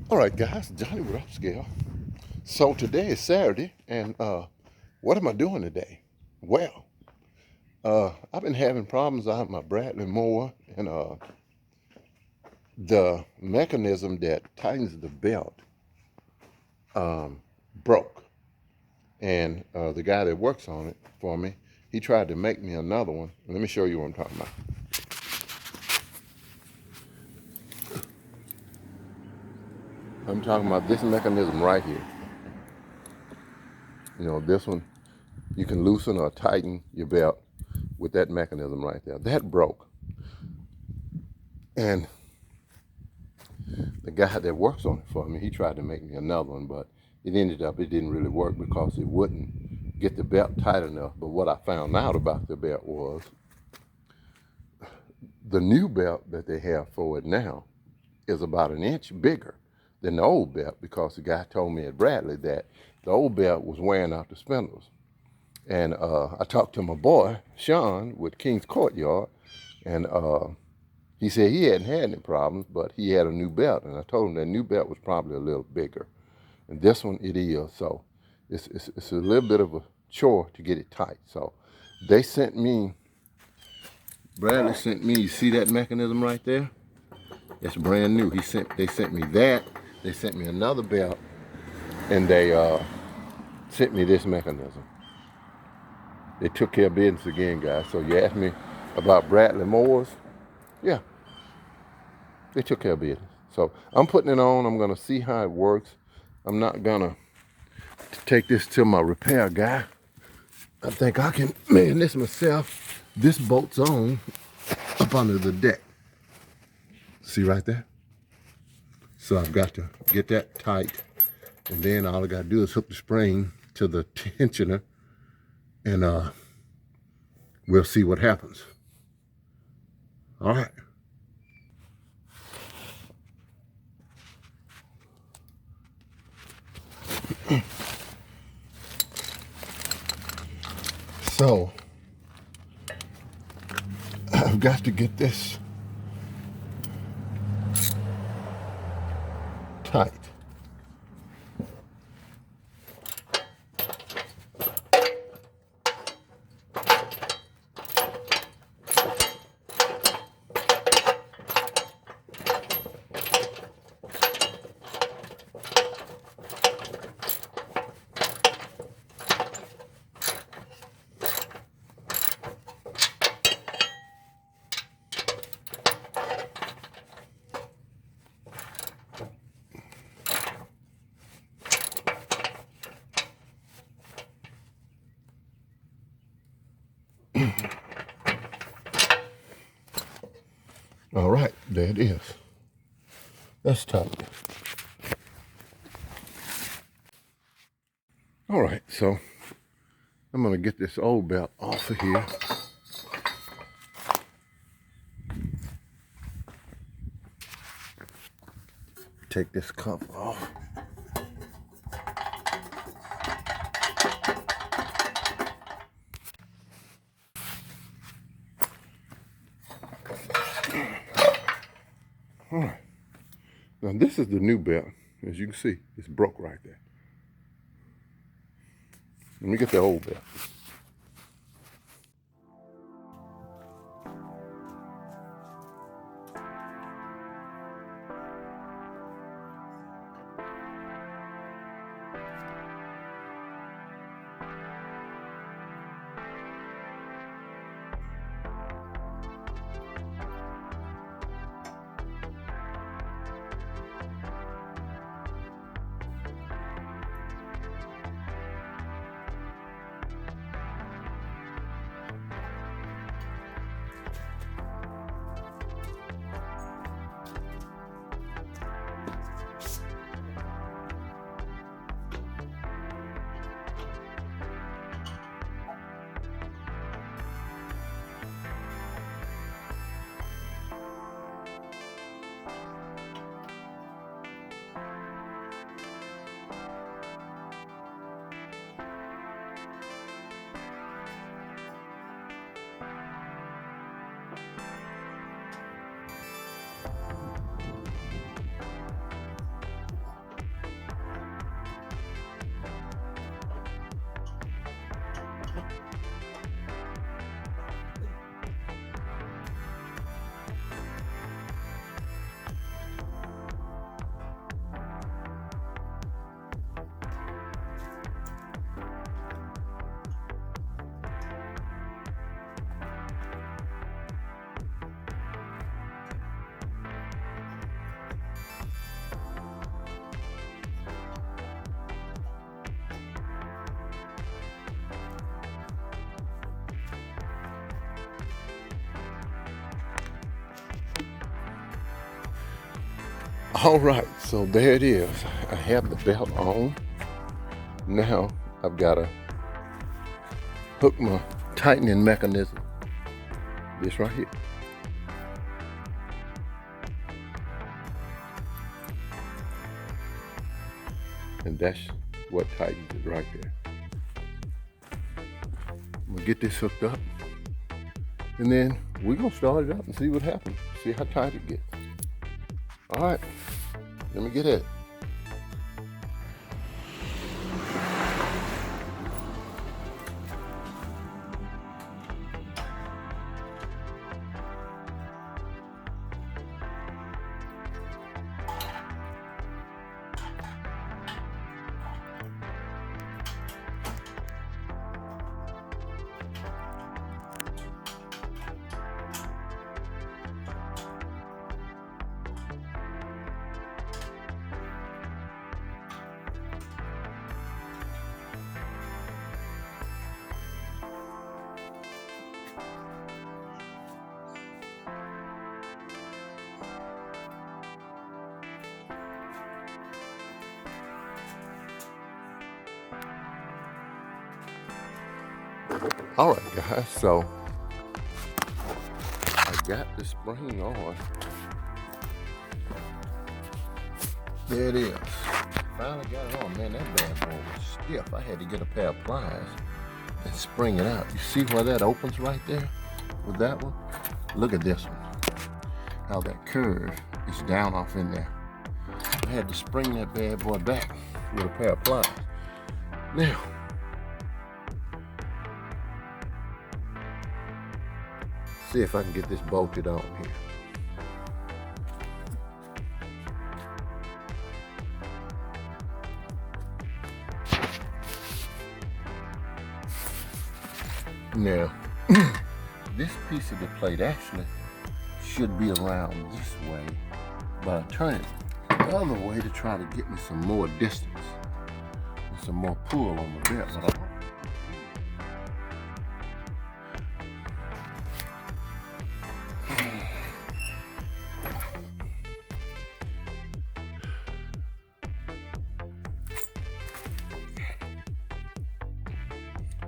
All right, guys, Johnny with Upscale. So today is Saturday, and what am I doing today? Well, I've been having problems out of my Bradley mower, and the mechanism that tightens the belt um, broke. And the guy that works on it for me, he tried to make me another one. Let me show you what I'm talking about. I'm talking about this mechanism right here. You know, this one, you can loosen or tighten your belt with that mechanism right there. That broke. And the guy that works on it for me, he tried to make me another one, but it didn't really work because it wouldn't get the belt tight enough. But what I found out about the belt was the new belt that they have for it now is about an inch bigger than the old belt, because the guy told me at Bradley that the old belt was wearing out the spindles. And I talked to my boy, Sean, with King's Courtyard, and he said he hadn't had any problems, but he had a new belt. And I told him that new belt was probably a little bigger. And this one, it is. So it's a little bit of a chore to get it tight. So they sent me, Bradley sent me, you see that mechanism right there? It's brand new. They sent me that. They sent me another belt, and they sent me this mechanism. They took care of business again, guys. So you asked me about Bradley mowers? Yeah, they took care of business. So I'm putting it on. I'm gonna see how it works. I'm not gonna take this to my repair guy. I think I can man this myself. This bolts on up under the deck. See right there? So I've got to get that tight, and then all I gotta do is hook the spring to the tensioner, and we'll see what happens. All right. So I've got to get this tight. All right, there it is. That's tight. All right, so I'm gonna get this old belt off of here. Take this cover off. All right. Now this is the new belt. As you can see, it's broke right there. Let me get the old belt. All right, so there it is. I have the belt on. Now I've got to hook my tightening mechanism. This right here. And that's what tightens it right there. I'm gonna get this hooked up, and then we're gonna start it up and see what happens. See how tight it gets. All right, let me get it. All right, guys, so I got the spring on. There it is. Finally got it on. Man, that bad boy was stiff. I had to get a pair of pliers and spring it out. You see where that opens right there with that one? Look at this one. How that curve is down off in there. I had to spring that bad boy back with a pair of pliers. Now, see if I can get this bolted on here. Now, this piece of the plate actually should be around this way, but I turn it the other way to try to get me some more distance and some more pull on the belt. But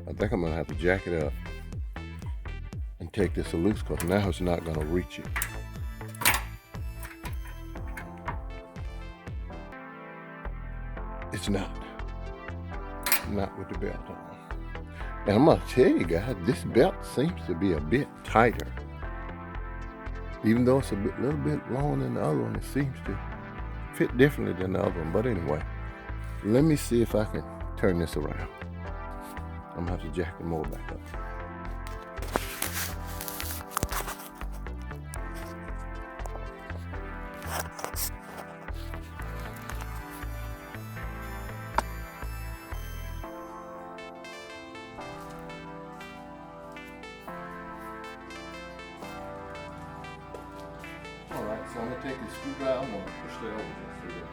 I think I'm gonna have to jack it up and take this loose, because now it's not gonna reach it. It's not with the belt on. And I'm gonna tell you guys, this belt seems to be a bit tighter. Even though it's a little bit longer than the other one, it seems to fit differently than the other one. But anyway, let me see if I can turn this around. I'm gonna have to jack the mower back up. All right, so I'm gonna take this screwdriver, I'm gonna push that over just a little bit.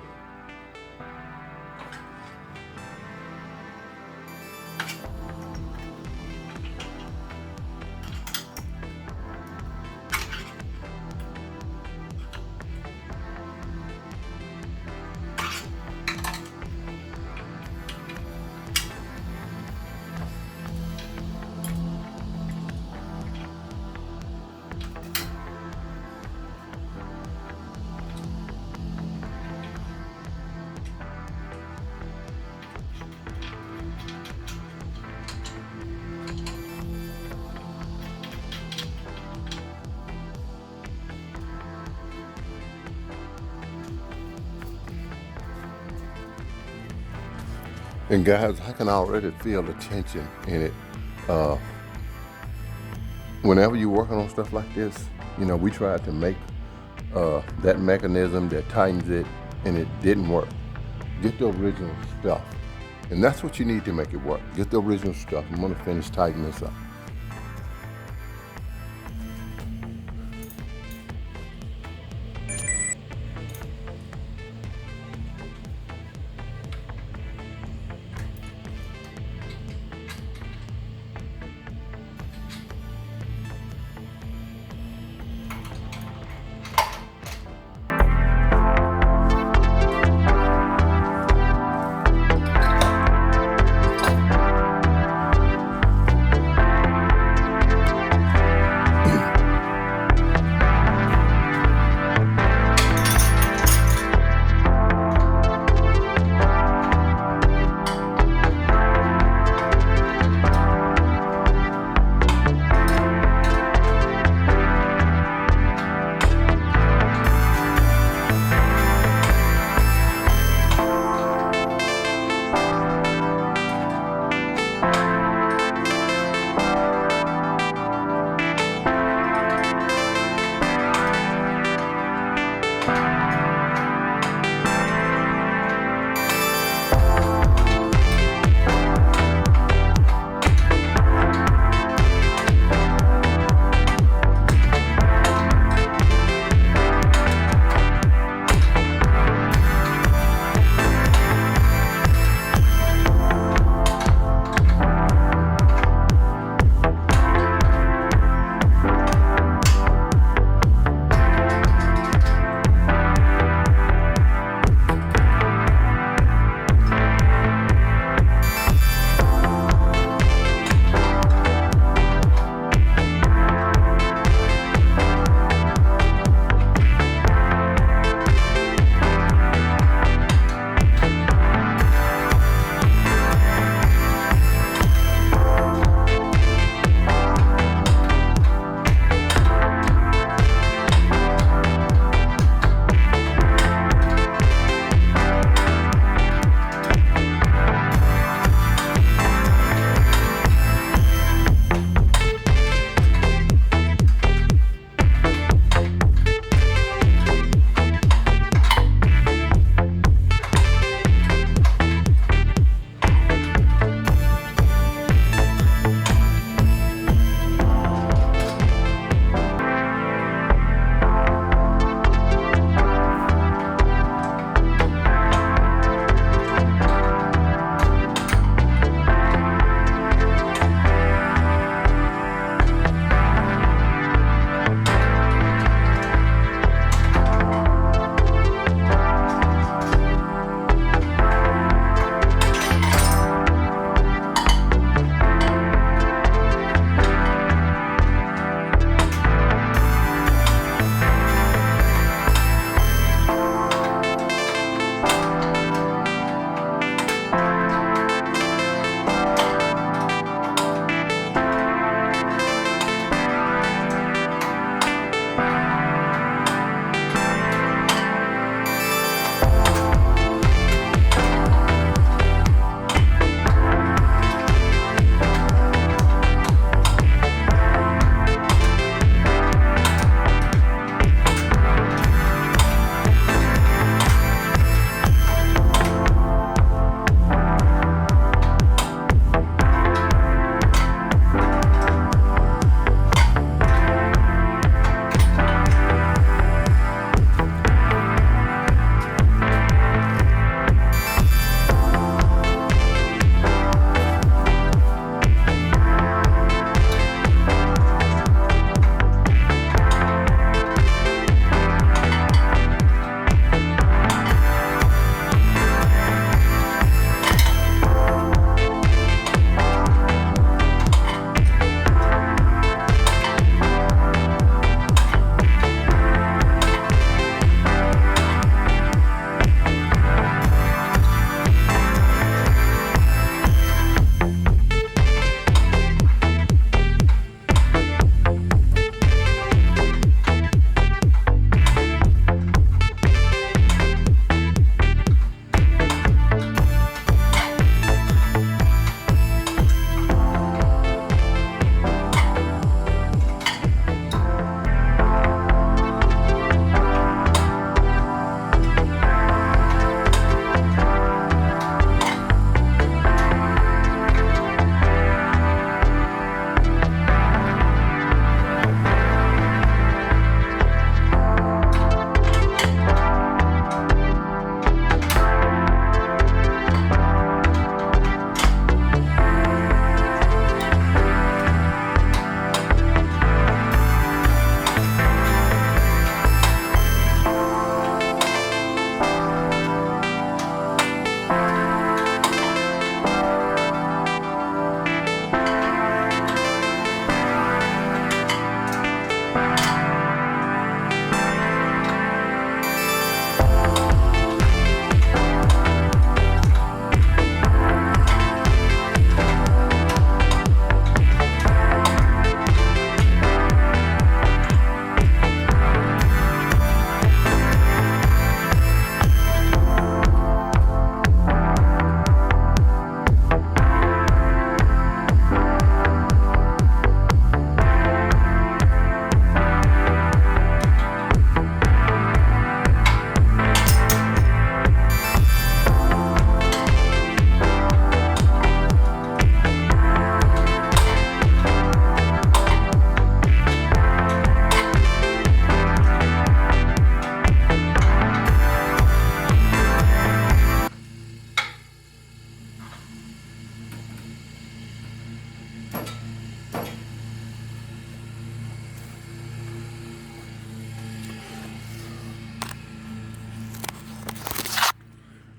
And guys, I can already feel the tension in it. Whenever you're working on stuff like this, you know, we tried to make that mechanism that tightens it, and it didn't work. Get the original stuff. And that's what you need to make it work. Get the original stuff. I'm gonna finish tightening this up.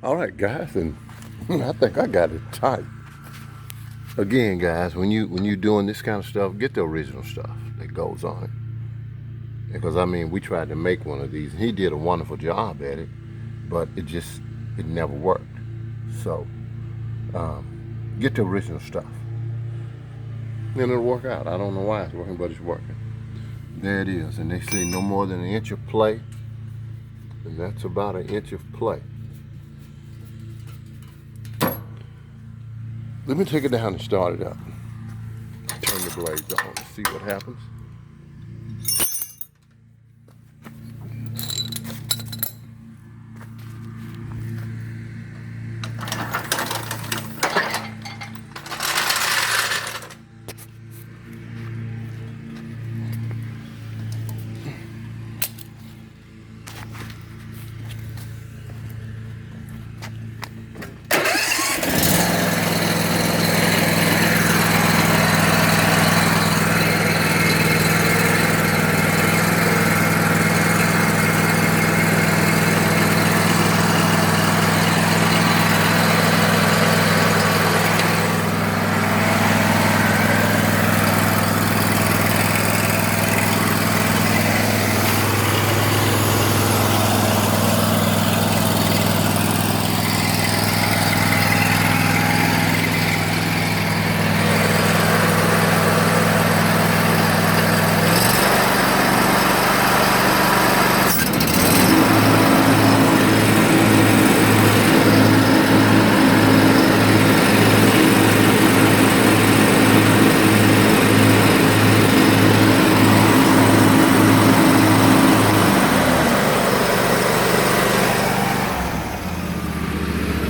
All right, guys, and I think I got it tight. Again, guys, when you doing this kind of stuff, get the original stuff that goes on it. Because I mean, we tried to make one of these, and he did a wonderful job at it, but it never worked. So get the original stuff, then it'll work out. I don't know why it's working, but it's working. There it is, and they say no more than an inch of play, and that's about an inch of play. Let me take it down and start it up. Turn the blades on and see what happens.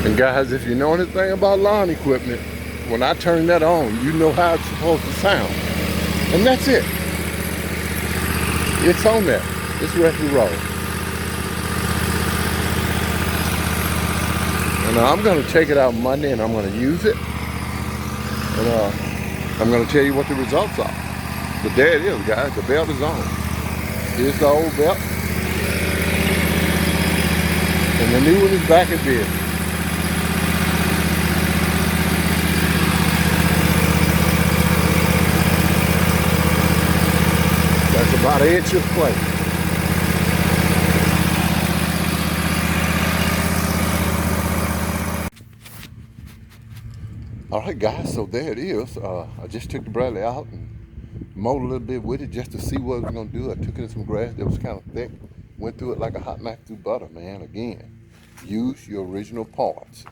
And guys, if you know anything about lawn equipment, when I turn that on, you know how it's supposed to sound. And that's it. It's on there. It's ready to roll. And I'm going to take it out Monday and I'm going to use it. And I'm going to tell you what the results are. But there it is, guys. The belt is on. Here's the old belt. And the new one is back in business. That's about an inch of play. All right, guys, so there it is. I just took the Bradley out and mowed a little bit with it just to see what it was going to do. I took it in some grass that was kind of thick. Went through it like a hot knife through butter, man. Again, use your original parts.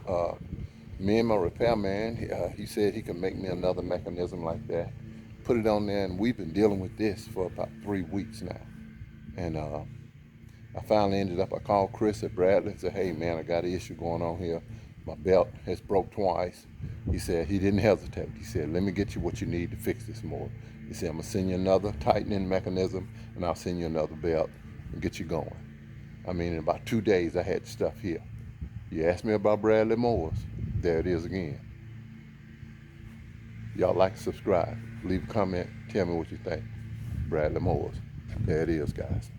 Me and my repairman, he said he could make me another mechanism like that. Put it on there, and we've been dealing with this for about 3 weeks now. And I finally ended up, I called Chris at Bradley and said, hey man, I got an issue going on here. My belt has broke twice. He said, he didn't hesitate. He said, let me get you what you need to fix this more. He said, I'm gonna send you another tightening mechanism and I'll send you another belt and get you going. I mean, in about 2 days, I had stuff here. You asked me about Bradley Mowers. There it is again. Y'all like, subscribe, leave a comment, tell me what you think. Bradley Mowers. There it is, guys.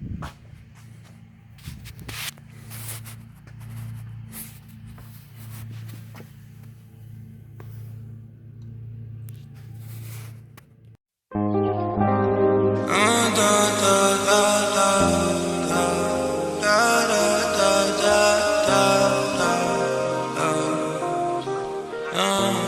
Oh